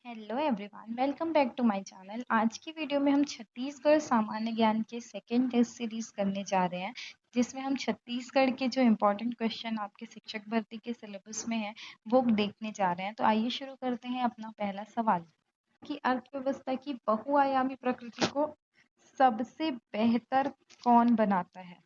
Hello everyone, welcome back to my channel. आज की video में हम छत्तीसगढ़ सामान्य ज्ञान के सेकेंड टेस्ट सीरीज करने जा रहे हैं, जिसमें हम छत्तीसगढ़ के जो इम्पोर्टेंट क्वेश्चन आपके शिक्षक भर्ती के सिलेबस में है वो देखने जा रहे हैं। तो आइए शुरू करते हैं अपना पहला सवाल कि अर्थव्यवस्था की बहुआयामी प्रकृति को सबसे बेहतर कौन बनाता है?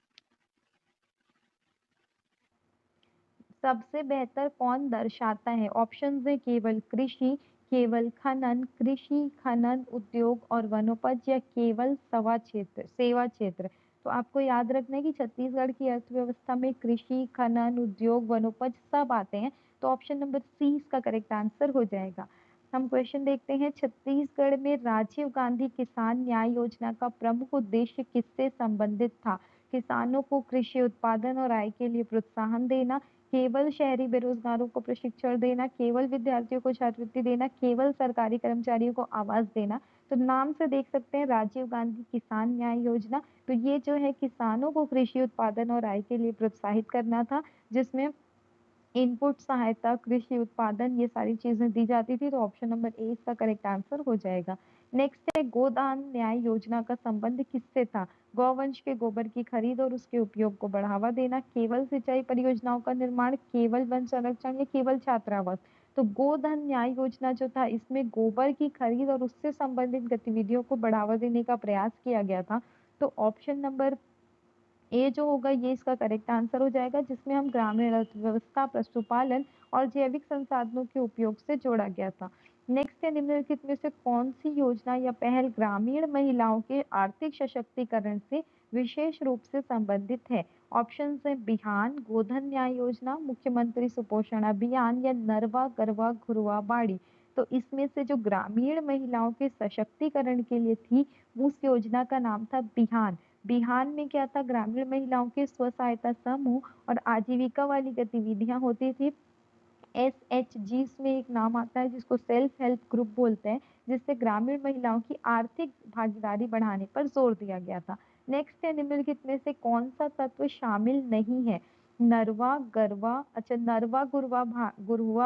सबसे बेहतर कौन दर्शाता है? ऑप्शंस है केवल कृषि, केवल खनन, कृषि खनन उद्योग और वनोपज या केवल सेवा क्षेत्र। तो आपको याद रखना है कि छत्तीसगढ़ की अर्थव्यवस्था में कृषि खनन उद्योग वनोपज सब आते हैं। तो ऑप्शन नंबर सी इसका करेक्ट आंसर हो जाएगा। हम क्वेश्चन देखते हैं, छत्तीसगढ़ में राजीव गांधी किसान न्याय योजना का प्रमुख उद्देश्य किससे संबंधित था? किसानों को कृषि उत्पादन और आय के लिए प्रोत्साहन देना, केवल शहरी बेरोजगारों को प्रशिक्षण देना, केवल विद्यार्थियों को छात्रवृत्ति देना, केवल सरकारी कर्मचारियों को आवास देना। तो नाम से देख सकते हैं राजीव गांधी किसान न्याय योजना। तो ये जो है किसानों को कृषि उत्पादन और आय के लिए प्रोत्साहित करना था, जिसमें इनपुट सहायता कृषि उत्पादन ये सारी चीजें दी जाती थी। तो ऑप्शन नंबर ए इसका करेक्ट आंसर हो जाएगा। नेक्स्ट है, गोदान न्याय योजना का संबंध किससे था? गौवंश के गोबर की खरीद और उसके उपयोग को बढ़ावा देना, केवल सिंचाई परियोजनाओं का निर्माण, केवल वन संरक्षण या केवल छात्रावास। तो गोधन न्याय योजना जो था, इसमें गोबर की खरीद और उससे संबंधित गतिविधियों को बढ़ावा देने का प्रयास किया गया था। तो ऑप्शन नंबर ए जो होगा ये इसका करेक्ट आंसर हो जाएगा, जिसमें हम ग्रामीण अर्थव्यवस्था पशुपालन और जैविक संसाधनों के उपयोग से जोड़ा गया था। नेक्स्ट है, निम्नलिखित में से कौन सी योजना या पहल ग्रामीण महिलाओं के आर्थिक सशक्तिकरण से विशेष रूप से संबंधित है? ऑप्शन है बिहान, गोधन न्याय योजना, मुख्यमंत्री सुपोषण अभियान या नरवा गरवा घुरवा बाड़ी। तो इसमें से जो ग्रामीण महिलाओं के सशक्तिकरण के लिए थी, उस योजना का नाम था बिहान। बिहार में क्या था, ग्रामीण महिलाओं के स्व सहायता समूह और आजीविका वाली गतिविधियां होती थी। SHG में एक नाम आता है जिसको सेल्फ हेल्प ग्रुप बोलते हैं, जिससे ग्रामीण महिलाओं की आर्थिक भागीदारी बढ़ाने पर जोर दिया गया था। नेक्स्ट है, निम्नलिखित में से कौन सा तत्व शामिल नहीं है? नरवा गुरवा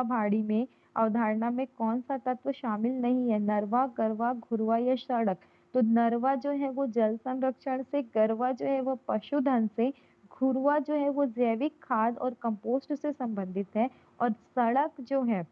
भाड़ी में अवधारणा में कौन सा तत्व शामिल नहीं है? नरवा गरवा घुरवा या सड़क। तो नरवा जो है वो जल संरक्षण से, गरवा जो है वो पशुधन से, घुरवा जो है वो जैविक खाद और कंपोस्ट से संबंधित है, और सड़क जो है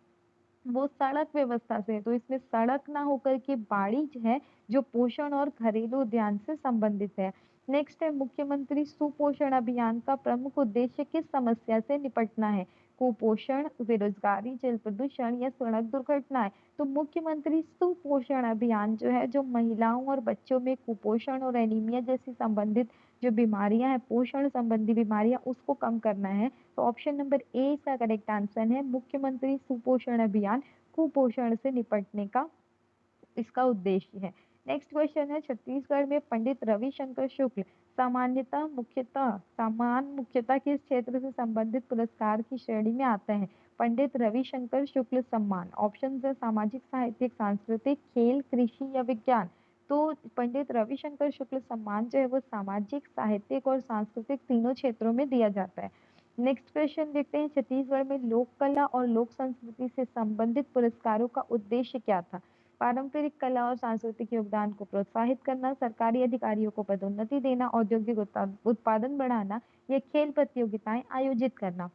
वो सड़क व्यवस्था से है। तो इसमें सड़क ना होकर के बाड़ी जो है, जो पोषण और घरेलू उद्यान से संबंधित है। नेक्स्ट है, मुख्यमंत्री सुपोषण अभियान का प्रमुख उद्देश्य किस समस्या से निपटना है? कुपोषण, बेरोजगारी, जल प्रदूषण या सड़क दुर्घटनाएं। तो मुख्यमंत्री सुपोषण अभियान जो है, जो महिलाओं और बच्चों में कुपोषण और एनीमिया जैसी संबंधित जो बीमारियां हैं, पोषण संबंधी बीमारियां, उसको कम करना है। तो ऑप्शन नंबर ए इसका करेक्ट आंसर है। मुख्यमंत्री सुपोषण अभियान कुपोषण से निपटने का इसका उद्देश्य है। नेक्स्ट क्वेश्चन है, छत्तीसगढ़ में पंडित रविशंकर शुक्ल सामान मुख्यतः किस क्षेत्र से संबंधित पुरस्कार की श्रेणी में आता है? पंडित रविशंकर शुक्ल सम्मान। ऑप्शन है सामाजिक, साहित्यिक, सांस्कृतिक, खेल, कृषि या विज्ञान। तो पंडित रविशंकर शुक्ल सम्मान जो है वो सामाजिक, साहित्यिक और सांस्कृतिक तीनों क्षेत्रों में दिया जाता है। नेक्स्ट क्वेश्चन देखते हैं, छत्तीसगढ़ में लोक कला और लोक संस्कृति से संबंधित पुरस्कारों का उद्देश्य क्या था? पारंपरिक कला और सांस्कृतिक योगदान को प्रोत्साहित करना, सरकारी अधिकारियों को पदोन्नति देना, औद्योगिक उत्पादन बढ़ाना या खेल प्रतियोगिताएं आयोजित करना।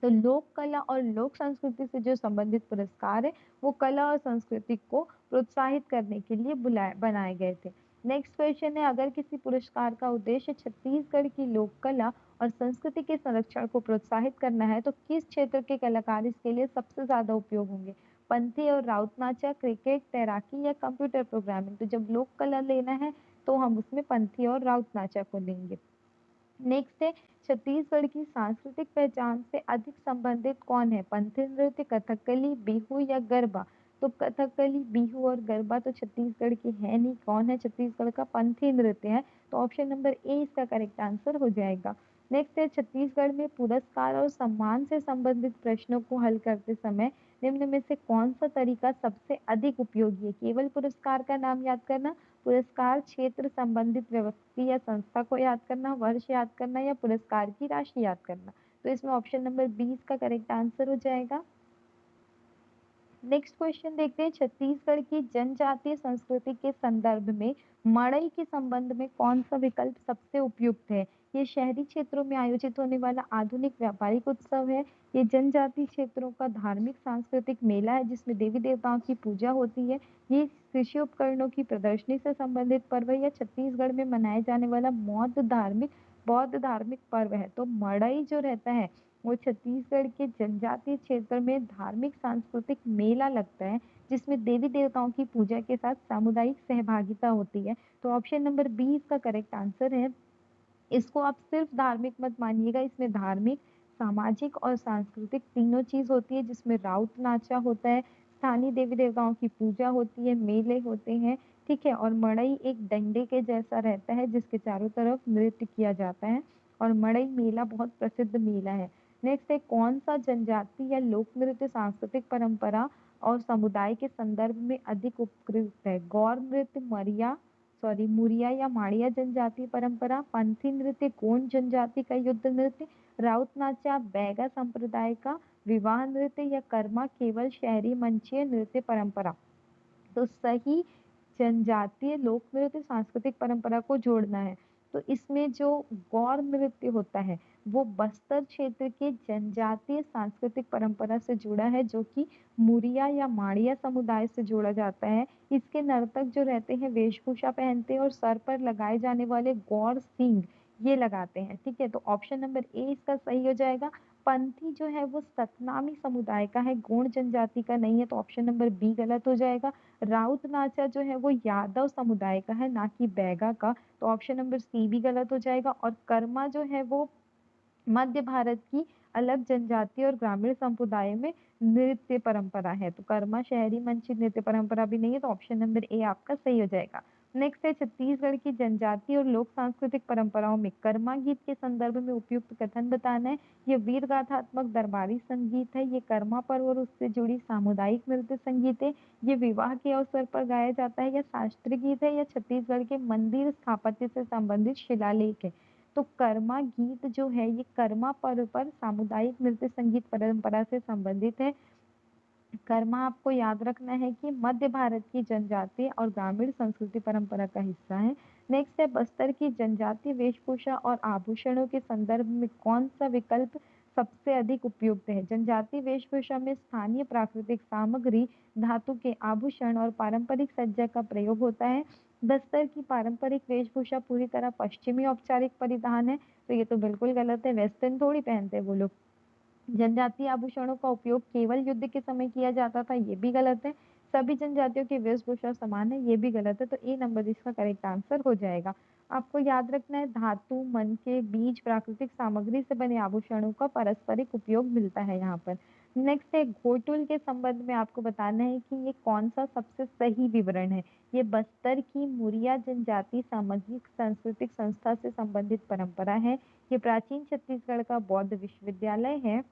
तो लोक कला और लोक संस्कृति से जो संबंधित पुरस्कार है, वो कला और संस्कृति को प्रोत्साहित करने के लिए बनाए गए थे। नेक्स्ट क्वेश्चन है, अगर किसी पुरस्कार का उद्देश्य छत्तीसगढ़ की लोक कला और संस्कृति के संरक्षण को प्रोत्साहित करना है, तो किस क्षेत्र के कलाकार इसके लिए सबसे ज्यादा उपयोग होंगे? पंथी और राउत नाचा, क्रिकेट, तैराकी या कंप्यूटर प्रोग्रामिंग। तो जब लोक कला लेना है तो हम उसमें पंथी और राउत नाचा को लेंगे। नेक्स्ट है, छत्तीसगढ़ की सांस्कृतिक पहचान से अधिक संबंधित कौन है? पंथी नृत्य, कथकली, बिहू या गरबा। तो कथकली, बिहू और गरबा तो छत्तीसगढ़ की है नहीं। कौन है छत्तीसगढ़ का? पंथी नृत्य है। तो ऑप्शन नंबर ए इसका करेक्ट आंसर हो जाएगा। नेक्स्ट है, छत्तीसगढ़ में पुरस्कार और सम्मान से संबंधित प्रश्नों को हल करते समय निम्न में से कौन सा तरीका सबसे अधिक उपयोगी है? केवल पुरस्कार का नाम याद करना, पुरस्कार क्षेत्र संबंधित व्यक्ति या संस्था को याद करना, वर्ष याद करना या पुरस्कार की राशि याद करना। तो इसमें ऑप्शन नंबर 20 का करेक्ट आंसर हो जाएगा। नेक्स्ट क्वेश्चन देखते हैं, छत्तीसगढ़ की जनजातीय संस्कृति के संदर्भ में मड़ई के संबंध में कौन सा विकल्प सबसे उपयुक्त है? ये शहरी क्षेत्रों में आयोजित होने वाला आधुनिक व्यापारिक उत्सव है, ये जनजातीय क्षेत्रों का धार्मिक सांस्कृतिक मेला है जिसमें देवी देवताओं की पूजा होती है, ये कृषि उपकरणों की प्रदर्शनी से संबंधित पर्व है, या छत्तीसगढ़ में मनाए जाने वाला बौद्ध धार्मिक पर्व है। तो मड़ई जो रहता है वो छत्तीसगढ़ के जनजातीय क्षेत्र में धार्मिक सांस्कृतिक मेला लगता है जिसमें देवी देवताओं की पूजा के साथ सामुदायिक सहभागिता होती है। तो ऑप्शन नंबर बी इसका करेक्ट आंसर है। इसको आप सिर्फ धार्मिक मत मानिएगा, इसमें धार्मिक, सामाजिक और सांस्कृतिक तीनों चीज होती है, जिसमें राउत नाचा होता है, स्थानीय देवी देवताओं की पूजा होती है, मेले होते हैं, ठीक है। और मड़ई एक डंडे के जैसा रहता है जिसके चारों तरफ नृत्य किया जाता है, और मड़ई मेला बहुत प्रसिद्ध मेला है। नेक्स्ट है, कौन सा जनजाति या लोक नृत्य सांस्कृतिक परंपरा और समुदाय के संदर्भ में अधिक उपयुक्त है? गौर नृत्य, मुरिया या माड़िया जनजातीय परंपरा, पंथी नृत्य, गोंड जनजाति का युद्ध नृत्य, राउत नाचा बैगा संप्रदाय का विवाह नृत्य, या कर्मा केवल शहरी मंचीय नृत्य परंपरा। तो सही जनजातीय लोक नृत्य सांस्कृतिक परंपरा को जोड़ना है। तो इसमें जो गौर नृत्य होता है वो बस्तर क्षेत्र के जनजातीय सांस्कृतिक परंपरा से जुड़ा है, जो कि मुरिया या माड़िया समुदाय से जोड़ा जाता है। इसके नर्तक जो रहते हैं वेशभूषा पहनते हैं और सर पर लगाए जाने वाले गौर सींग ये लगाते हैं, ठीक है। तो ऑप्शन नंबर ए इसका सही हो जाएगा। पंथी जो है वो सतनामी समुदाय का है, गोंड जनजाति का नहीं है, तो ऑप्शन नंबर बी गलत हो जाएगा। राउत नाचा जो है वो यादव समुदाय का है, ना कि बैगा का, तो ऑप्शन नंबर सी भी गलत हो जाएगा। और कर्मा जो है वो मध्य भारत की अलग जनजाति और ग्रामीण समुदाय में नृत्य परंपरा है, तो कर्मा शहरी मंची नृत्य परंपरा भी नहीं है, तो ऑप्शन नंबर ए आपका सही हो जाएगा। नेक्स्ट है, छत्तीसगढ़ की जनजाति और लोक सांस्कृतिक परंपराओं में कर्मा गीत के संदर्भ में उपयुक्त कथन बताना है। ये वीर गाथात्मक दरबारी संगीत है, ये कर्मा पर्व और उससे जुड़ी सामुदायिक नृत्य संगीत है, ये विवाह के अवसर पर गाया जाता है, या शास्त्रीय गीत है, या छत्तीसगढ़ के मंदिर स्थापत्य से संबंधित शिलालेख है। तो कर्मा गीत जो है ये कर्मा पर्व पर सामुदायिक नृत्य संगीत परंपरा से संबंधित है। कर्मा आपको याद रखना है कि मध्य भारत की जनजातीय और ग्रामीण संस्कृति परंपरा का हिस्सा है। नेक्स्ट है, बस्तर की जनजातीय वेशभूषा और आभूषणों के संदर्भ में कौन सा विकल्प सबसे अधिक उपयुक्त है? जनजातीय वेशभूषा में स्थानीय प्राकृतिक सामग्री, धातु के आभूषण और पारंपरिक सज्जा का प्रयोग होता है। बस्तर की पारंपरिक वेशभूषा पूरी तरह पश्चिमी औपचारिक परिधान है, तो ये तो बिल्कुल गलत है, वेस्टर्न थोड़ी पहनते हैं वो लोग। जनजातीय आभूषणों का उपयोग केवल युद्ध के समय किया जाता था, ये भी गलत है। सभी जनजातियों की वेशभूषा समान है, ये भी गलत है, तो ए नंबर इसका करेक्ट आंसर हो जाएगा। आपको याद रखना है, धातु, मन के बीज, प्राकृतिक सामग्री से बने आभूषणों का पारस्परिक उपयोग मिलता है यहाँ पर। नेक्स्ट है, घोटुल के संबंध में आपको बताना है कि ये कौन सा सबसे सही विवरण है। ये बस्तर की मुरिया जनजाति सामाजिक सांस्कृतिक संस्था से संबंधित परंपरा है, ये प्राचीन छत्तीसगढ़ का बौद्ध विश्वविद्यालय है,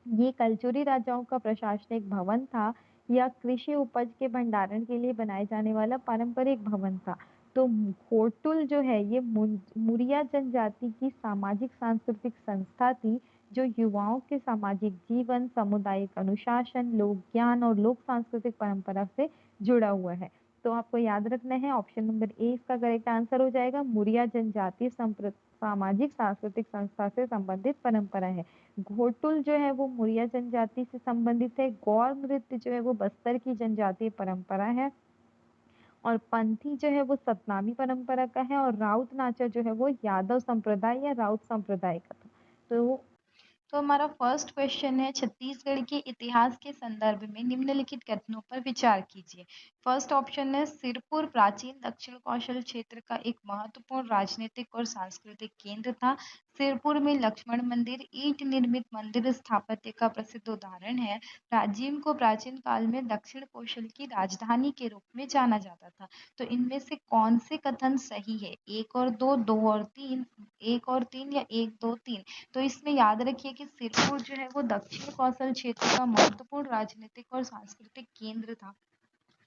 ये कलचुरी राजाओं का प्रशासनिक भवन था, या कृषि उपज के भंडारण के लिए बनाए जाने वाला पारंपरिक भवन था। तो घोटुल जो है ये मुरिया जनजाति की सामाजिक सांस्कृतिक संस्था थी, जो युवाओं के सामाजिक जीवन, सामुदायिक अनुशासन, लोक ज्ञान और लोक सांस्कृतिक परंपरा से जुड़ा हुआ है। तो आपको याद रखना है, ऑप्शन नंबर ए इसका करेक्ट आंसर हो जाएगा। मुरिया जनजाति सामाजिक सांस्कृतिक संस्था से संबंधित परंपरा है। घोटुल जो है वो मुरिया जनजाति से संबंधित है, गौर नृत्य जो है वो बस्तर की जनजातीय परंपरा है, और पंथी जो है वो सतनामी परंपरा का है, और राउत नाचा जो है वो यादव संप्रदाय या राउत संप्रदाय का था। तो हमारा फर्स्ट क्वेश्चन है, छत्तीसगढ़ के इतिहास के संदर्भ में निम्नलिखित कथनों पर विचार कीजिए। फर्स्ट ऑप्शन है, सिरपुर प्राचीन दक्षिण कौशल क्षेत्र का एक महत्वपूर्ण राजनीतिक और सांस्कृतिक केंद्र था। सिरपुर में लक्ष्मण मंदिर ईंट निर्मित मंदिर स्थापत्य का प्रसिद्ध उदाहरण है। राजिम को प्राचीन काल में दक्षिण कौशल की राजधानी के रूप में जाना जाता था। तो इनमें से कौन से कथन सही है? एक और दो, दो और तीन, एक और तीन, या एक दो तीन? तो इसमें याद रखिए कि सिरपुर जो है वो दक्षिण कौशल क्षेत्र का महत्वपूर्ण राजनीतिक और सांस्कृतिक केंद्र था।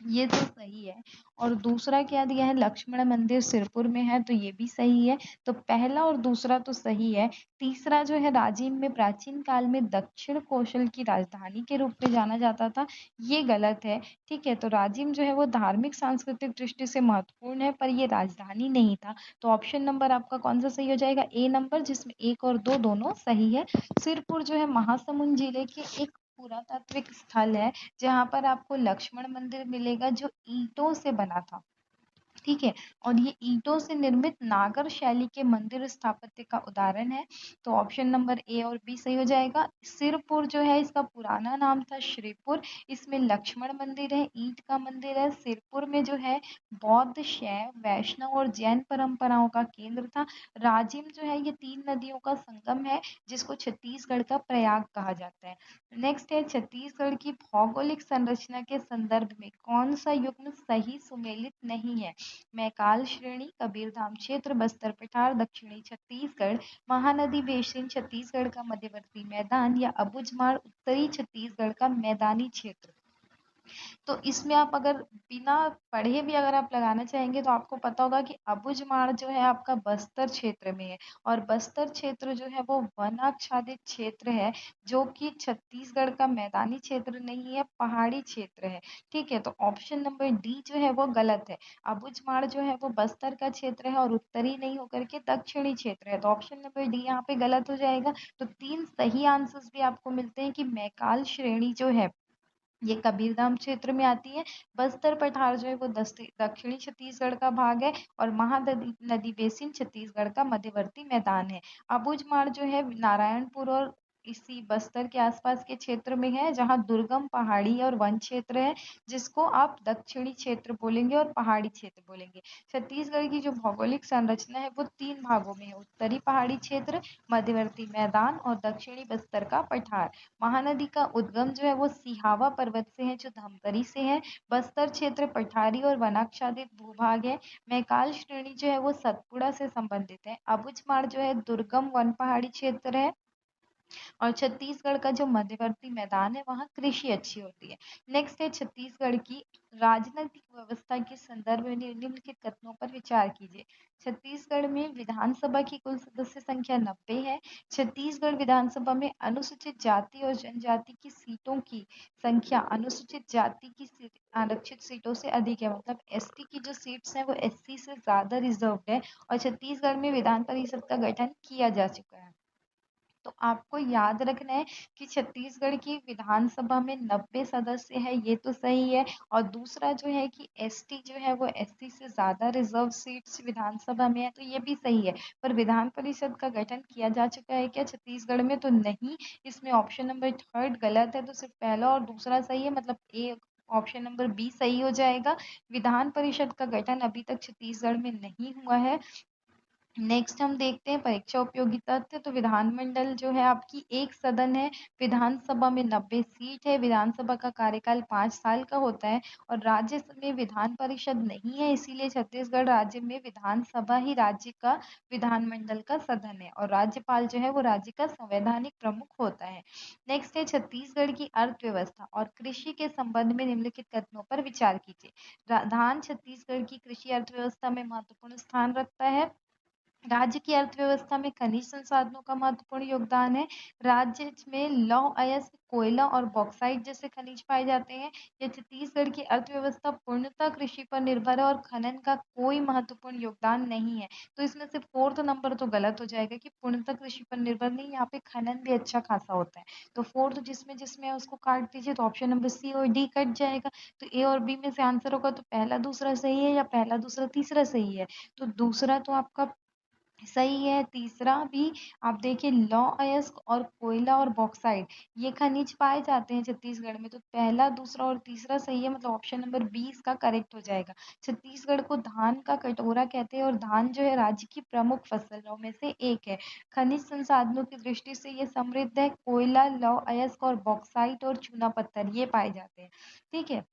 ये तो सही है। और दूसरा क्या दिया है, लक्ष्मण मंदिर सिरपुर में है, तो ये भी सही है। तो पहला और दूसरा तो सही है। तीसरा जो है, राजिम में प्राचीन काल में दक्षिण कौशल की राजधानी के रूप में जाना जाता था, ये गलत है। ठीक है, तो राजिम जो है वो धार्मिक सांस्कृतिक दृष्टि से महत्वपूर्ण है, पर ये राजधानी नहीं था। तो ऑप्शन नंबर आपका कौन सा सही हो जाएगा, ए नंबर, जिसमें एक और दो दोनों सही है। सिरपुर जो है महासमुंद जिले के एक पुरातात्विक स्थल है, जहाँ पर आपको लक्ष्मण मंदिर मिलेगा जो ईंटों से बना था। ठीक है, और ये ईंटों से निर्मित नागर शैली के मंदिर स्थापत्य का उदाहरण है। तो ऑप्शन नंबर ए और बी सही हो जाएगा। सिरपुर जो है इसका पुराना नाम था श्रीपुर, इसमें लक्ष्मण मंदिर है, ईंट का मंदिर है। सिरपुर में जो है बौद्ध, शैव, वैष्णव और जैन परंपराओं का केंद्र था। राजिम जो है ये तीन नदियों का संगम है, जिसको छत्तीसगढ़ का प्रयाग कहा जाता है। नेक्स्ट है, छत्तीसगढ़ की भौगोलिक संरचना के संदर्भ में कौन सा युग्म सही सुमेलित नहीं है। मैकाल श्रेणी, कबीरधाम क्षेत्र, बस्तर पठार, दक्षिणी छत्तीसगढ़, महानदी बेसिन छत्तीसगढ़ का मध्यवर्ती मैदान, या अबुझमाड़ उत्तरी छत्तीसगढ़ का मैदानी क्षेत्र। तो इसमें आप अगर बिना पढ़े भी अगर आप लगाना चाहेंगे, तो आपको पता होगा कि अबुझमाड़ जो है आपका बस्तर क्षेत्र में है, और बस्तर क्षेत्र जो है वो वन आच्छादित क्षेत्र है, जो कि छत्तीसगढ़ का मैदानी क्षेत्र नहीं है, पहाड़ी क्षेत्र है। ठीक है, तो ऑप्शन नंबर डी जो है वो गलत है। अबुझमाड़ जो है वो बस्तर का क्षेत्र है और उत्तरी नहीं होकर के दक्षिणी क्षेत्र है, तो ऑप्शन नंबर डी यहाँ पे गलत हो जाएगा। तो तीन सही आंसर्स भी आपको मिलते हैं कि मैकाल श्रेणी जो है ये कबीरधाम क्षेत्र में आती है। बस्तर पठार जो है वो दक्षिणी छत्तीसगढ़ का भाग है, और महानदी नदी बेसिन छत्तीसगढ़ का मध्यवर्ती मैदान है। अबुझमाड़ जो है नारायणपुर और इसी बस्तर के आसपास के क्षेत्र में है, जहाँ दुर्गम पहाड़ी और वन क्षेत्र है, जिसको आप दक्षिणी क्षेत्र बोलेंगे और पहाड़ी क्षेत्र बोलेंगे। छत्तीसगढ़ की जो भौगोलिक संरचना है वो तीन भागों में है, उत्तरी पहाड़ी क्षेत्र, मध्यवर्ती मैदान और दक्षिणी बस्तर का पठार। महानदी का उद्गम जो है वो सिहावा पर्वत से है, जो धमतरी से है। बस्तर क्षेत्र पठारी और वनाच्छादित भूभाग है। मैकाल श्रेणी जो है वो सतपुड़ा से संबंधित है। अबुझमाड़ जो है दुर्गम वन पहाड़ी क्षेत्र है, और छत्तीसगढ़ का जो मध्यवर्ती मैदान है वहाँ कृषि अच्छी होती है। नेक्स्ट है, छत्तीसगढ़ की राजनीतिक व्यवस्था के संदर्भ में निम्नलिखित कथनों पर विचार कीजिए। छत्तीसगढ़ में विधानसभा की कुल सदस्य संख्या 90 है। छत्तीसगढ़ विधानसभा में अनुसूचित जाति और जनजाति की सीटों की संख्या अनुसूचित जाति की आरक्षित सीटों से अधिक है, मतलब एसटी की जो सीट्स हैं वो एससी से ज्यादा रिजर्व्ड है, और छत्तीसगढ़ में विधान परिषद का गठन किया जा चुका है। तो आपको याद रखना है कि छत्तीसगढ़ की विधानसभा में 90 सदस्य है, ये तो सही है। और दूसरा जो है कि एसटी जो है वो एससी से ज्यादा रिजर्व सीट्स विधानसभा में है, तो ये भी सही है। पर विधान परिषद का गठन किया जा चुका है क्या छत्तीसगढ़ में, तो नहीं। इसमें ऑप्शन नंबर थर्ड गलत है, तो सिर्फ पहला और दूसरा सही है, मतलब ए ऑप्शन नंबर बी सही हो जाएगा। विधान परिषद का गठन अभी तक छत्तीसगढ़ में नहीं हुआ है। नेक्स्ट हम देखते हैं परीक्षा उपयोगी तथ्य। तो विधानमंडल जो है आपकी एक सदन है, विधानसभा में 90 सीट है, विधानसभा का कार्यकाल 5 साल का होता है, और राज्य में विधान परिषद नहीं है, इसीलिए छत्तीसगढ़ राज्य में विधानसभा ही राज्य का विधानमंडल का सदन है, और राज्यपाल जो है वो राज्य का संवैधानिक प्रमुख होता है। नेक्स्ट है, छत्तीसगढ़ की अर्थव्यवस्था और कृषि के संबंध में निम्नलिखित कथनों पर विचार कीजिए। धान छत्तीसगढ़ की कृषि अर्थव्यवस्था में महत्वपूर्ण स्थान रखता है। राज्य की अर्थव्यवस्था में खनिज संसाधनों का महत्वपूर्ण योगदान है। राज्य में लौह अयस्क, कोयला और बॉक्साइट जैसे खनिज पाए जाते हैं। यह छत्तीसगढ़ की अर्थव्यवस्था पूर्णतः कृषि पर निर्भर है, और खनन का कोई महत्वपूर्ण योगदान नहीं है। तो इसमें से फोर्थ नंबर तो गलत हो जाएगा कि पूर्णतः कृषि पर निर्भर नहीं, यहाँ पे खनन भी अच्छा खासा होता है। तो फोर्थ जिसमें जिसमें है उसको काट दीजिए, तो ऑप्शन नंबर सी और डी कट जाएगा। तो ए और बी में से आंसर होगा तो पहला दूसरा सही है, या पहला दूसरा तीसरा सही है। तो दूसरा तो आपका सही है, तीसरा भी। आप देखिए लौह अयस्क और कोयला और बॉक्साइट ये खनिज पाए जाते हैं छत्तीसगढ़ में, तो पहला दूसरा और तीसरा सही है, मतलब ऑप्शन नंबर बी इसका करेक्ट हो जाएगा। छत्तीसगढ़ को धान का कटोरा कहते हैं, और धान जो है राज्य की प्रमुख फसलों में से एक है। खनिज संसाधनों की दृष्टि से ये समृद्ध है, कोयला, लौह अयस्क और बॉक्साइट और चूना पत्थर ये पाए जाते हैं। ठीक है,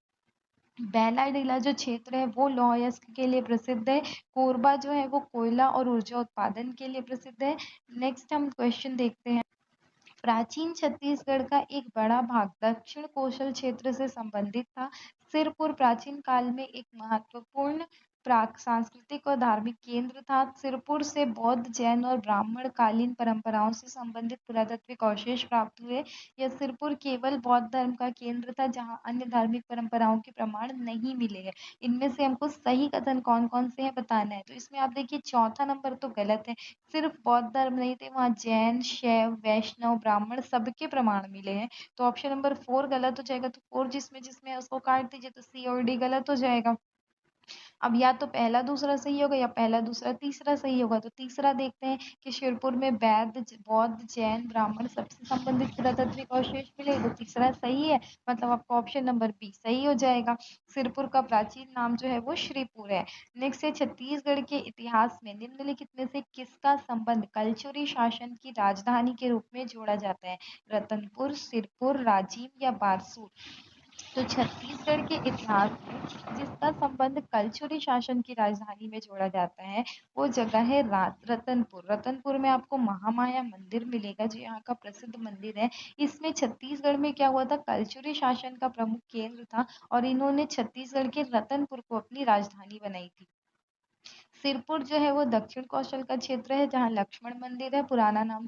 बैलाडीला जो क्षेत्र है वो लौह अयस्क के लिए प्रसिद्ध है। कोरबा जो है वो कोयला और ऊर्जा उत्पादन के लिए प्रसिद्ध है। नेक्स्ट हम क्वेश्चन देखते हैं। प्राचीन छत्तीसगढ़ का एक बड़ा भाग दक्षिण कोशल क्षेत्र से संबंधित था। सिरपुर प्राचीन काल में एक महत्वपूर्ण प्राक सांस्कृतिक और धार्मिक केंद्र था। सिरपुर से बौद्ध, जैन और ब्राह्मण कालीन परंपराओं से संबंधित पुरातात्विक अवशेष प्राप्त हुए। यह सिरपुर केवल बौद्ध धर्म का केंद्र था, जहाँ अन्य धार्मिक परंपराओं के प्रमाण नहीं मिले हैं। इनमें से हमको सही कथन कौन-कौन से हैं बताना है। तो इसमें आप देखिए चौथा नंबर तो गलत है। सिर्फ बौद्ध धर्म नहीं थे, वहाँ जैन, शैव, वैष्णव, ब्राह्मण सबके प्रमाण मिले हैं। तो ऑप्शन नंबर 4 गलत हो जाएगा। तो 4 जिसमें जिसमें है उसको काट दीजिए, तो सी और डी गलत हो जाएगा। अब या तो पहला दूसरा सही होगा या पहला दूसरा तीसरा सही होगा। तो तीसरा देखते हैं कि शिवपुर में बौद्ध, जैन, ब्राह्मण सबसे संबंधित पुरातात्विक अवशेष मिले। तो तीसरा सही है, मतलब आपका ऑप्शन नंबर बी सही हो जाएगा। सिरपुर का प्राचीन नाम जो है वो श्रीपुर है। नेक्स्ट है छत्तीसगढ़ के इतिहास में निम्नलिखित में से किसका संबंध कलचुरी शासन की राजधानी के रूप में जोड़ा जाता है? रतनपुर, सिरपुर, राजिम या बारसूर? तो छत्तीसगढ़ के इतिहास में जिसका संबंध कलचुरी शासन की राजधानी में जोड़ा जाता है, वो जगह है रतनपुर। रतनपुर में आपको महामाया मंदिर मिलेगा, जो यहाँ का प्रसिद्ध मंदिर है। इसमें छत्तीसगढ़ में क्या हुआ था, कलचुरी शासन का प्रमुख केंद्र था और इन्होंने छत्तीसगढ़ के रतनपुर को अपनी राजधानी बनाई थी। सिरपुर जो है वो दक्षिण कौशल का क्षेत्र है, जहाँ लक्ष्मण मंदिर है, पुराना नाम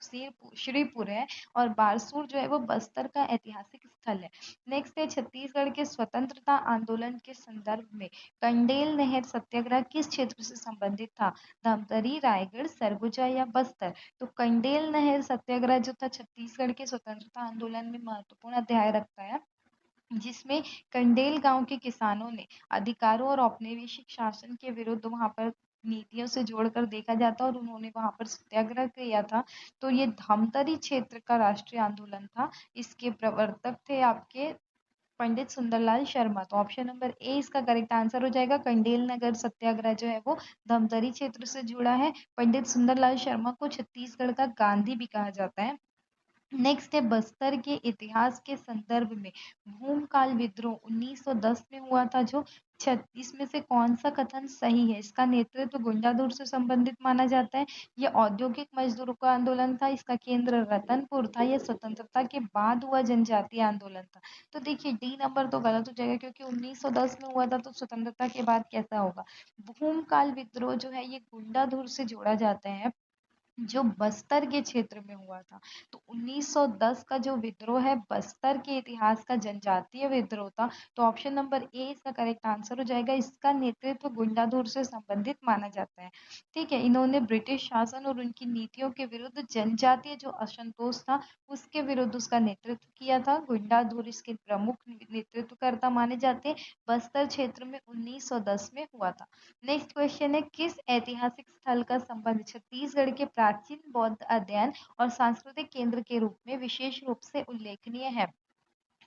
श्रीपुर है। और बारसूर जो है वो बस्तर का ऐतिहासिक स्थल है। नेक्स्ट है छत्तीसगढ़ के स्वतंत्रता आंदोलन के संदर्भ में कंडेल नहर सत्याग्रह किस क्षेत्र से संबंधित था? धमतरी, रायगढ़, सरगुजा या बस्तर? तो कंडेल नहर सत्याग्रह जो था छत्तीसगढ़ के स्वतंत्रता आंदोलन में महत्वपूर्ण अध्याय रखता है, जिसमें कंडेल गांव के किसानों ने अधिकारों और औपनिवेशिक शासन के विरुद्ध वहां पर नीतियों से जोड़कर देखा जाता और उन्होंने वहां पर सत्याग्रह किया था। तो ये धमतरी क्षेत्र का राष्ट्रीय आंदोलन था। इसके प्रवर्तक थे आपके पंडित सुंदरलाल शर्मा। तो ऑप्शन नंबर ए इसका करेक्ट आंसर हो जाएगा। कंडेल नगर सत्याग्रह जो है वो धमतरी क्षेत्र से जुड़ा है। पंडित सुंदरलाल शर्मा को छत्तीसगढ़ का गांधी भी कहा जाता है। नेक्स्ट है बस्तर के इतिहास के संदर्भ में भूमकाल विद्रोह 1910 में हुआ था, जो छत्तीस में से कौन सा कथन सही है? इसका नेतृत्व गुंडाधुर से संबंधित माना जाता है। यह औद्योगिक मजदूरों का आंदोलन था। इसका केंद्र रतनपुर था। यह स्वतंत्रता के बाद हुआ जनजातीय आंदोलन था। तो देखिए डी नंबर तो गलत हो जाएगा, क्योंकि 1910 में हुआ था, तो स्वतंत्रता के बाद कैसा होगा? भूमकाल विद्रोह जो है ये गुंडाधुर से जोड़ा जाता है, जो बस्तर के क्षेत्र में हुआ था। तो 1910 का जो विद्रोह है बस्तर के इतिहास का जनजातीय विद्रोह था। तो ऑप्शन नंबर ए इसका करेक्ट आंसर हो जाएगा। इसका नेतृत्व गुंडाधुर से संबंधित माना जाता है। ठीक है, इन्होंने ब्रिटिश शासन और उनकी नीतियों के विरुद्ध जनजातीय जो असंतोष था उसके विरुद्ध उसका नेतृत्व किया था। गुंडाधुर इसके प्रमुख नेतृत्वकर्ता माने जाते हैं। बस्तर क्षेत्र में 1910 में हुआ था। नेक्स्ट क्वेश्चन है, किस ऐतिहासिक स्थल का संबंध छत्तीसगढ़ के प्राचीन बौद्ध अध्ययन और सांस्कृतिक केंद्र के रूप में विशेष रूप से उल्लेखनीय है?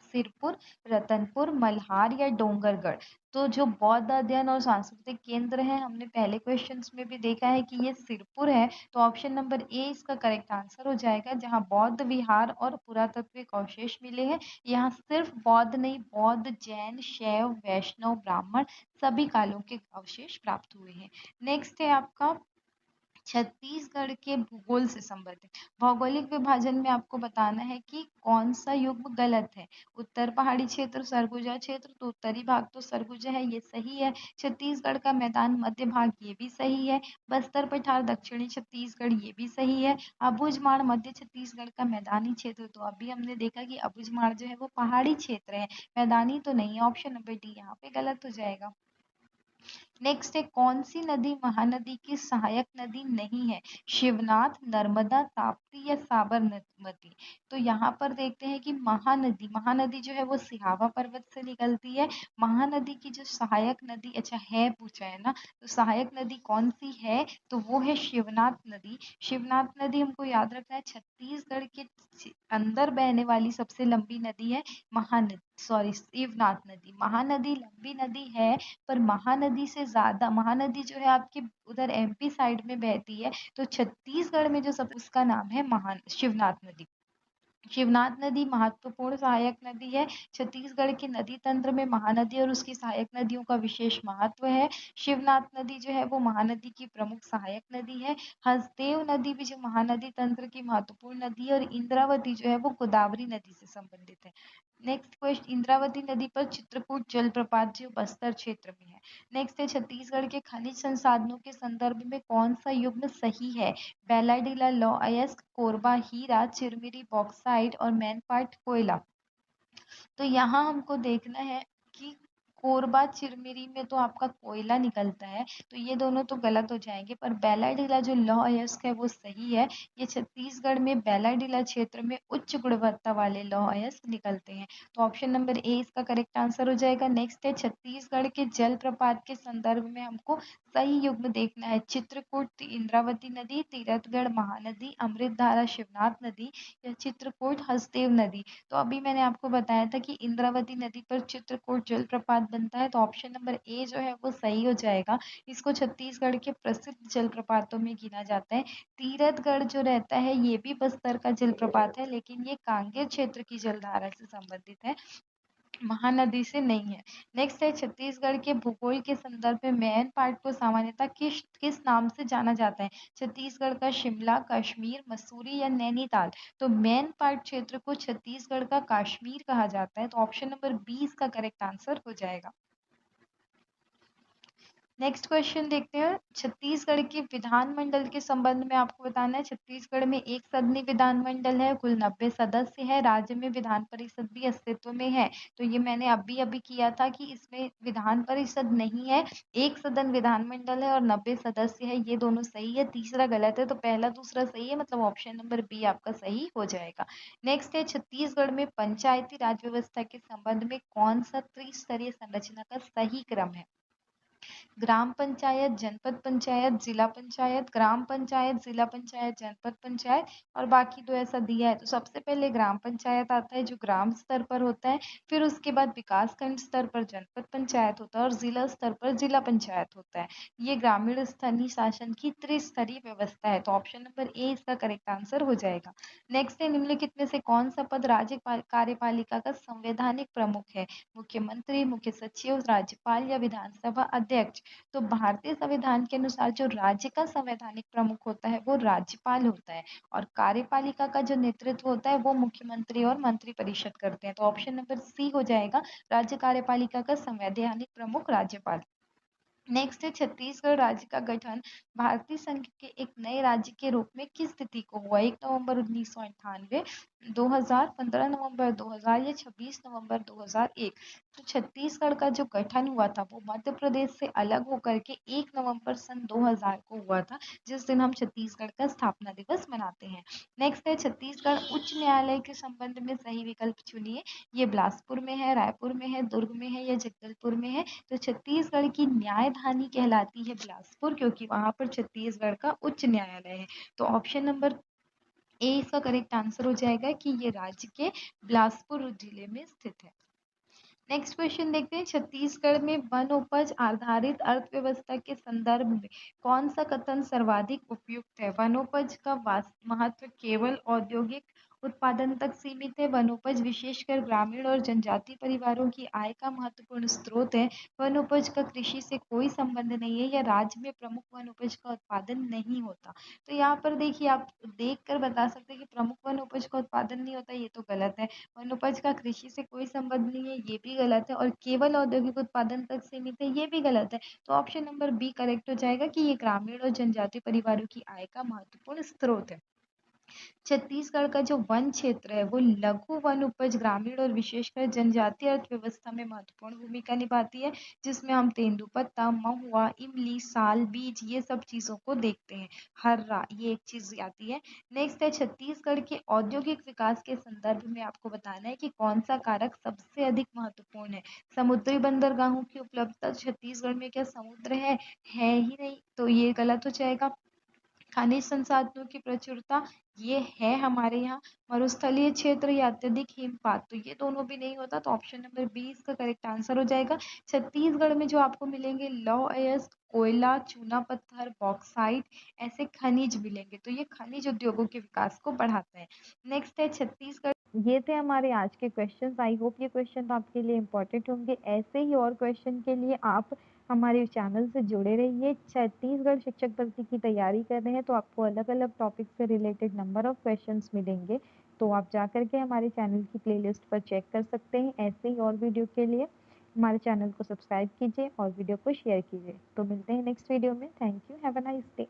सिरपुर, रतनपुर, मल्हार या डोंगरगढ़? तो जो बौद्ध अध्ययन और सांस्कृतिक केंद्र है, हमने पहले क्वेश्चंस में भी देखा है कि ये सिरपुर है। तो ऑप्शन नंबर ए इसका करेक्ट आंसर हो जाएगा, जहाँ बौद्ध विहार और पुरातात्विक अवशेष मिले हैं। यहाँ सिर्फ बौद्ध नहीं, बौद्ध, जैन, शैव, वैष्णव, ब्राह्मण सभी कालों के अवशेष प्राप्त हुए हैं। नेक्स्ट है आपका छत्तीसगढ़ के भूगोल से संबंधित भौगोलिक विभाजन में आपको बताना है कि कौन सा युग्म गलत है। उत्तर पहाड़ी क्षेत्र, सरगुजा क्षेत्र, तो उत्तरी भाग तो सरगुजा है, ये सही है। छत्तीसगढ़ का मैदान मध्य भाग, ये भी सही है। बस्तर पठार दक्षिणी छत्तीसगढ़, ये भी सही है। अबुझमाड़ मध्य छत्तीसगढ़ का मैदानी क्षेत्र, तो अभी हमने देखा कि अबुझमाड़ जो है वो पहाड़ी क्षेत्र है, मैदानी तो नहीं है। ऑप्शन नंबर डी यहाँ पे गलत हो जाएगा। नेक्स्ट है, कौन सी नदी महानदी की सहायक नदी नहीं है? शिवनाथ, नर्मदा, ताप्ती या साबरमती? तो यहाँ पर देखते हैं कि महानदी महानदी जो है वो सिहावा पर्वत से निकलती है। महानदी की जो सहायक नदी, अच्छा है पूछा है ना, तो सहायक नदी कौन सी है? तो वो है शिवनाथ नदी। शिवनाथ नदी हमको याद रखना है छत्तीसगढ़ के अंदर बहने वाली सबसे लंबी नदी है महानदी, सॉरी शिवनाथ नदी। महानदी लंबी नदी है, पर महानदी से ज़्यादा महानदी जो है आपके उधर एमपी साइड में बहती है। तो छत्तीसगढ़ में जो सब उसका नाम है महान शिवनाथ नदी। शिवनाथ नदी महत्वपूर्ण सहायक नदी है। छत्तीसगढ़ के नदी तंत्र में महानदी और उसकी सहायक नदियों का विशेष महत्व है। शिवनाथ नदी जो है वो महानदी की प्रमुख सहायक नदी है। हसदेव नदी भी जो महानदी तंत्र की महत्वपूर्ण नदी है, और इंद्रावती जो है वो गोदावरी नदी से संबंधित है। नेक्स्ट क्वेश्चन, इंद्रावती नदी पर चित्रकूट जलप्रपात जो बस्तर क्षेत्र में है। नेक्स्ट है, छत्तीसगढ़ के खनिज संसाधनों के संदर्भ में कौन सा युग्म सही है? बेलाडीला लौह अयस्क, कोरबा हीरा, चिरमिरी बॉक्साइट और मैनपाट कोयला। तो यहाँ हमको देखना है कि कोरबा चिरमिरी में तो आपका कोयला निकलता है, तो ये दोनों तो गलत हो जाएंगे, पर बेलाडीला जो लौह अयस्क है वो सही है। ये छत्तीसगढ़ में बेलाडीला क्षेत्र में उच्च गुणवत्ता वाले लौह अयस्क निकलते हैं। तो ऑप्शन नंबर ए इसका करेक्ट आंसर हो जाएगा। नेक्स्ट है, छत्तीसगढ़ के जलप्रपात के संदर्भ में हमको सही युग्म देखना है। चित्रकूट इंद्रावती नदी, तीरथगढ़ महानदी, अमृतधारा शिवनाथ नदी या चित्रकूट हसदेव नदी। तो अभी मैंने आपको बताया था कि इंद्रावती नदी पर चित्रकूट जलप्रपात बनता है, तो ऑप्शन नंबर ए जो है वो सही हो जाएगा। इसको छत्तीसगढ़ के प्रसिद्ध जलप्रपातों में गिना जाता है। तीरथगढ़ जो रहता है ये भी बस्तर का जलप्रपात है, लेकिन ये कांगेर क्षेत्र की जलधारा से संबंधित है, महानदी से नहीं है। नेक्स्ट है, छत्तीसगढ़ के भूगोल के संदर्भ में मैन पार्ट को सामान्यतः किस किस नाम से जाना जाता है? छत्तीसगढ़ का शिमला, कश्मीर, मसूरी या नैनीताल। तो मैन पार्ट क्षेत्र को छत्तीसगढ़ का कश्मीर कहा जाता है, तो ऑप्शन नंबर बी इसका करेक्ट आंसर हो जाएगा। नेक्स्ट क्वेश्चन देखते हैं, छत्तीसगढ़ के विधानमंडल के संबंध में आपको बताना है। छत्तीसगढ़ में एक सदनी विधानमंडल है, कुल 90 सदस्य है। राज्य में विधान परिषद भी अस्तित्व में है। तो ये मैंने अभी अभी किया था कि इसमें विधान परिषद नहीं है, एक सदन विधानमंडल है और 90 सदस्य है। ये दोनों सही है, तीसरा गलत है, तो पहला दूसरा सही है, मतलब ऑप्शन नंबर बी आपका सही हो जाएगा। नेक्स्ट है, छत्तीसगढ़ में पंचायती राज व्यवस्था के संबंध में कौन सा त्रिस्तरीय संरचना का सही क्रम है? ग्राम पंचायत, जनपद पंचायत, जिला पंचायत, ग्राम पंचायत, जिला पंचायत, जनपद पंचायत, और बाकी तो ऐसा दिया है। तो सबसे पहले ग्राम पंचायत आता है जो ग्राम स्तर पर होता है, फिर उसके बाद विकास खंड स्तर पर जनपद पंचायत होता है और जिला स्तर पर जिला पंचायत होता है। ये ग्रामीण स्थानीय शासन की त्रिस्तरीय व्यवस्था है, तो ऑप्शन नंबर ए इसका करेक्ट आंसर हो जाएगा। नेक्स्ट है, निम्नलिखित में से कौन सा पद राज्य कार्यपालिका का संवैधानिक प्रमुख है? मुख्यमंत्री, मुख्य सचिव, राज्यपाल या विधानसभा अध्यक्ष। तो भारतीय संविधान के अनुसार जो राज्य का संवैधानिक प्रमुख होता है वो राज्यपाल होता है, और कार्यपालिका का जो नेतृत्व होता है वो मुख्यमंत्री और मंत्रिपरिषद करते हैं। तो ऑप्शन नंबर सी हो जाएगा, राज्य कार्यपालिका का संवैधानिक प्रमुख राज्यपाल। नेक्स्ट है, छत्तीसगढ़ राज्य का गठन भारतीय संघ के एक नए राज्य के रूप में किस तिथि को हुआ? 1 नवंबर 1998, 2000, 15 नवंबर 2000 या 26 नवंबर 2001। तो छत्तीसगढ़ का जो गठन हुआ था वो मध्य प्रदेश से अलग होकर के 1 नवंबर सन 2000 को हुआ था, जिस दिन हम छत्तीसगढ़ का स्थापना दिवस मनाते हैं। नेक्स्ट है, छत्तीसगढ़ उच्च न्यायालय के संबंध में सही विकल्प चुनिए। ये बिलासपुर में है, रायपुर में है, दुर्ग में है या जगदलपुर में है। तो छत्तीसगढ़ की न्यायधानी कहलाती है बिलासपुर, क्योंकि वहां पर छत्तीसगढ़ का उच्च न्यायालय है। तो ऑप्शन नंबर ए इसका करेक्ट आंसर हो जाएगा कि ये राज्य के बिलासपुर जिले में स्थित है। नेक्स्ट क्वेश्चन देखते हैं, छत्तीसगढ़ में वन उपज आधारित अर्थव्यवस्था के संदर्भ में कौन सा कथन सर्वाधिक उपयुक्त है? वनोपज का महत्व केवल औद्योगिक उत्पादन तक सीमित है। वनोपज विशेषकर ग्रामीण और जनजातीय परिवारों की आय का महत्वपूर्ण स्रोत है। वनोपज का कृषि से कोई संबंध नहीं है, या राज्य में प्रमुख वनोपज का उत्पादन नहीं होता। तो यहाँ पर देखिए, आप देख कर बता सकते हैं कि प्रमुख वनोपज का उत्पादन नहीं होता, ये तो गलत है। वनोपज का कृषि से कोई संबंध नहीं है, ये भी गलत है, और केवल औद्योगिक उत्पादन तक सीमित है, ये भी गलत है। तो ऑप्शन नंबर बी करेक्ट हो जाएगा कि ये ग्रामीण और जनजातीय परिवारों की आय का महत्वपूर्ण स्रोत है। छत्तीसगढ़ का जो वन क्षेत्र है वो लघु वन उपज ग्रामीण और विशेषकर जनजातीय अर्थव्यवस्था में महत्वपूर्ण भूमिका निभाती है, जिसमें हम तेंदुपत्ता, महुआ, इमली, साल, बीज, ये सब चीजों को देखते हैं। हर्रा, ये एक चीज आती है। नेक्स्ट है, छत्तीसगढ़ के औद्योगिक विकास के संदर्भ में आपको बताना है कि कौन सा कारक सबसे अधिक महत्वपूर्ण है? समुद्री बंदरगाहों की उपलब्धता। छत्तीसगढ़ में क्या समुद्र है ही नहीं, तो ये गलत हो जाएगा। खनिज संसाधनों की प्रचुरता, ये है हमारे यहाँ। मरुस्थलीय क्षेत्र या अत्यधिक हिमपात, तो ये दोनों भी नहीं होता, तो ऑप्शन नंबर बी इसका करेक्ट आंसर हो जाएगा। छत्तीसगढ़ में जो आपको मिलेंगे लौह अयस्क, कोयला, चूना पत्थर, बॉक्साइट, ऐसे खनिज मिलेंगे, तो ये खनिज उद्योगों के विकास को बढ़ाते हैं। नेक्स्ट है छत्तीसगढ़। ये थे हमारे आज के क्वेश्चंस। आई होप ये क्वेश्चन आपके लिए इम्पोर्टेंट होंगे। ऐसे ही और क्वेश्चन के लिए आप हमारे चैनल से जुड़े रहिए। छत्तीसगढ़ शिक्षक भर्ती की तैयारी कर रहे हैं तो आपको अलग अलग टॉपिक से रिलेटेड नंबर ऑफ क्वेश्चंस मिलेंगे, तो आप जा करके हमारे चैनल की प्लेलिस्ट पर चेक कर सकते हैं। ऐसे ही और वीडियो के लिए हमारे चैनल को सब्सक्राइब कीजिए और वीडियो को शेयर कीजिए। तो मिलते हैं नेक्स्ट वीडियो में। Thank you, have a nice day.